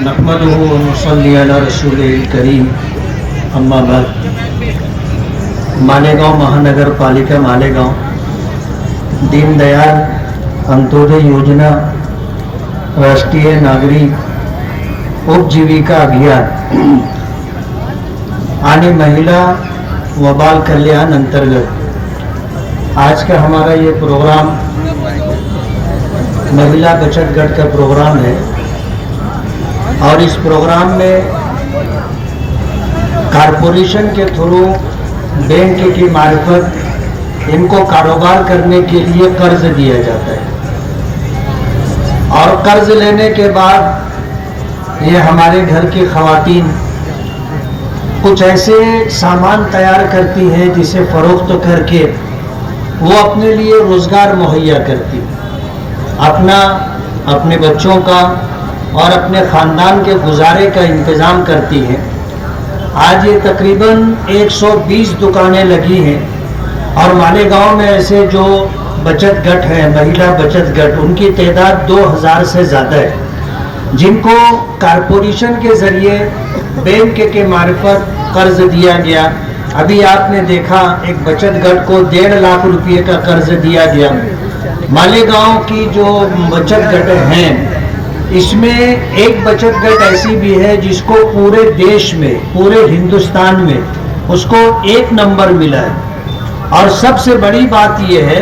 नहमदुहु व नुसल्ली अला रसूलिल करीम, अम्मा बाद। मालेगांव महानगर पालिका मालेगांव दीनदयाल अंत्योदय योजना राष्ट्रीय नागरिक उपजीविका अभियान आने महिला व बाल कल्याण अंतर्गत आज का हमारा ये प्रोग्राम महिला बचत गट का प्रोग्राम है और इस प्रोग्राम में कारपोरेशन के थ्रू बैंक की मार्फत इनको कारोबार करने के लिए कर्ज दिया जाता है और कर्ज लेने के बाद ये हमारे घर की खवातीन कुछ ऐसे सामान तैयार करती हैं जिसे फरोख्त करके वो अपने लिए रोजगार मुहैया करती है, अपना, अपने बच्चों का और अपने ख़ानदान के गुजारे का इंतज़ाम करती हैं। आज ये तकरीबन 120 दुकानें लगी हैं और मालेगांव में ऐसे जो बचत गट हैं, महिला बचत गट, उनकी तादाद 2000 से ज़्यादा है, जिनको कारपोरेशन के ज़रिए बैंक के मार्फत कर्ज दिया गया। अभी आपने देखा एक बचत गट को 1.5 लाख रुपये का कर्ज दिया गया। मालेगांव की जो बचत गट हैं इसमें एक बचत गट ऐसी भी है जिसको पूरे देश में, पूरे हिंदुस्तान में उसको 1 नंबर मिला है। और सबसे बड़ी बात यह है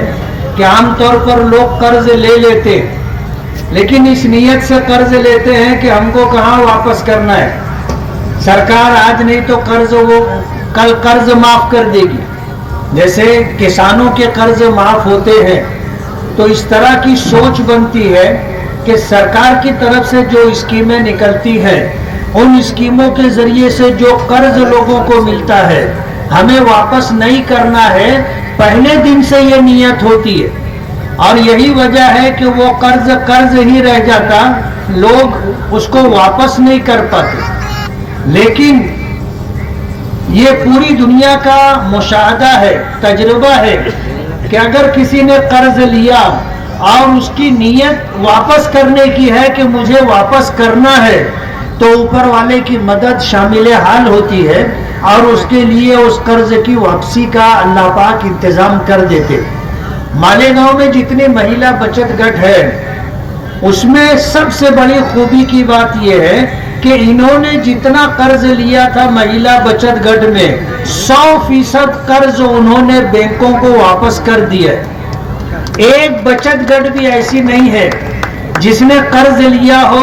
कि आमतौर पर लोग कर्ज ले लेते हैं, लेकिन इस नीयत से कर्ज लेते हैं कि हमको कहाँ वापस करना है, सरकार आज नहीं तो कर्ज वो कल कर्ज माफ कर देगी। जैसे किसानों के कर्ज माफ होते हैं तो इस तरह की सोच बनती है कि सरकार की तरफ से जो स्कीमें निकलती हैं उन स्कीमों के जरिए से जो कर्ज लोगों को मिलता है हमें वापस नहीं करना है, पहले दिन से ये नियत होती है और यही वजह है कि वो कर्ज ही रह जाता, लोग उसको वापस नहीं कर पाते। लेकिन ये पूरी दुनिया का मुशाहदा है, तजुर्बा है कि अगर किसी ने कर्ज लिया और उसकी नीयत वापस करने की है कि मुझे वापस करना है, तो ऊपर वाले की मदद शामिल हाल होती है और उसके लिए उस कर्ज की वापसी का अल्लाह पाक इंतजाम कर देते। मालेगांव में जितनी महिला बचत गट है उसमें सबसे बड़ी खूबी की बात यह है कि इन्होंने जितना कर्ज लिया था महिला बचत गट में 100% कर्ज उन्होंने बैंकों को वापस कर दिया। एक बचत गट भी ऐसी नहीं है जिसने कर्ज लिया हो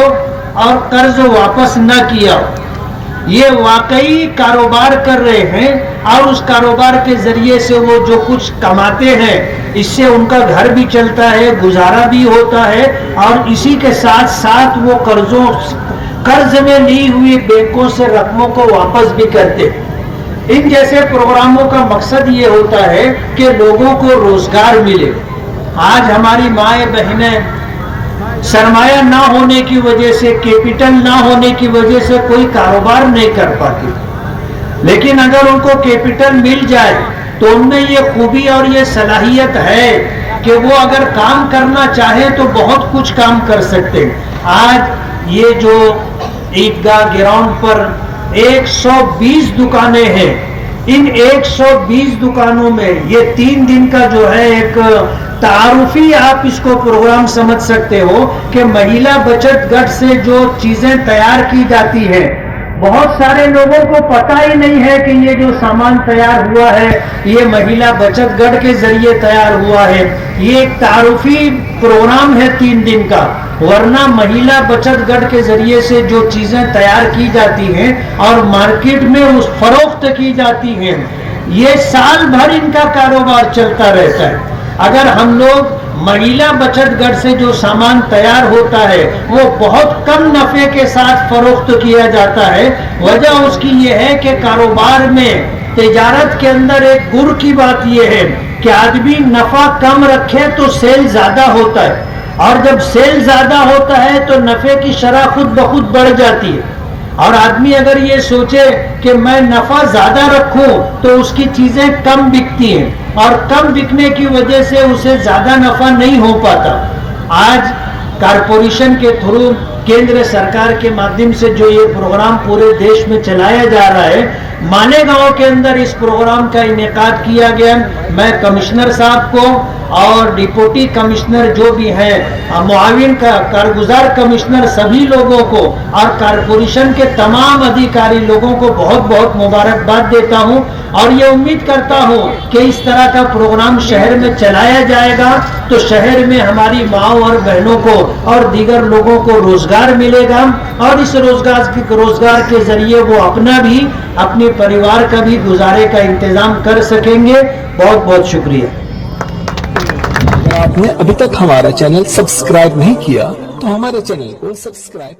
और कर्ज वापस न किया हो। ये वाकई कारोबार कर रहे हैं और उस कारोबार के जरिए से वो जो कुछ कमाते हैं इससे उनका घर भी चलता है, गुजारा भी होता है और इसी के साथ साथ वो कर्ज में ली हुई बैंकों से रकमों को वापस भी करते। इन जैसे प्रोग्रामों का मकसद ये होता है कि लोगों को रोजगार मिले। आज हमारी माएँ बहनें सरमाया ना होने की वजह से, कैपिटल ना होने की वजह से कोई कारोबार नहीं कर पाती, लेकिन अगर उनको कैपिटल मिल जाए तो उनमें ये खूबी और ये सलाहियत है कि वो अगर काम करना चाहे तो बहुत कुछ काम कर सकते हैं। आज ये जो ईदगाह ग्राउंड पर 120 दुकानें हैं, इन 120 दुकानों में ये 3 दिन का जो है एक तारुफी, आप इसको प्रोग्राम समझ सकते हो कि महिला बचत गट से जो चीजें तैयार की जाती हैं, बहुत सारे लोगों को पता ही नहीं है कि ये जो सामान तैयार हुआ है ये महिला बचत गट के जरिए तैयार हुआ है। ये एक तारुफी प्रोग्राम है 3 दिन का, वरना महिला बचत गट के जरिए से जो चीजें तैयार की जाती हैं और मार्केट में उस फरोख्त की जाती हैं, ये साल भर इनका कारोबार चलता रहता है। अगर हम लोग महिला बचत गट से जो सामान तैयार होता है वो बहुत कम नफे के साथ फरोख्त किया जाता है, वजह उसकी ये है कि कारोबार में, तिजारत के अंदर एक गुर की बात ये है कि आदमी नफा कम रखे तो सेल ज्यादा होता है और जब सेल ज्यादा होता है तो नफे की शरह खुद ब खुद बढ़ जाती है। और आदमी अगर ये सोचे कि मैं नफा ज्यादा रखूं तो उसकी चीजें कम बिकती हैं और कम बिकने की वजह से उसे ज्यादा नफा नहीं हो पाता। आज कारपोरेशन के थ्रू केंद्र सरकार के माध्यम से जो ये प्रोग्राम पूरे देश में चलाया जा रहा है, मालेगांव के अंदर इस प्रोग्राम का इनेकाद किया गया। मैं कमिश्नर साहब को और डिप्टी कमिश्नर जो भी हैं, मुआविन का कारगुजार कमिश्नर सभी लोगों को और कारपोरेशन के तमाम अधिकारी लोगों को बहुत बहुत मुबारकबाद देता हूं और ये उम्मीद करता हूं कि इस तरह का प्रोग्राम शहर में चलाया जाएगा तो शहर में हमारी माओ और बहनों को और दीगर लोगों को रोजगार मिलेगा और इस रोजगार के जरिए वो अपना भी अपने परिवार का भी गुजारे का इंतजाम कर सकेंगे। बहुत बहुत शुक्रिया। आपने अभी तक हमारा चैनल सब्सक्राइब नहीं किया तो हमारे चैनल को सब्सक्राइब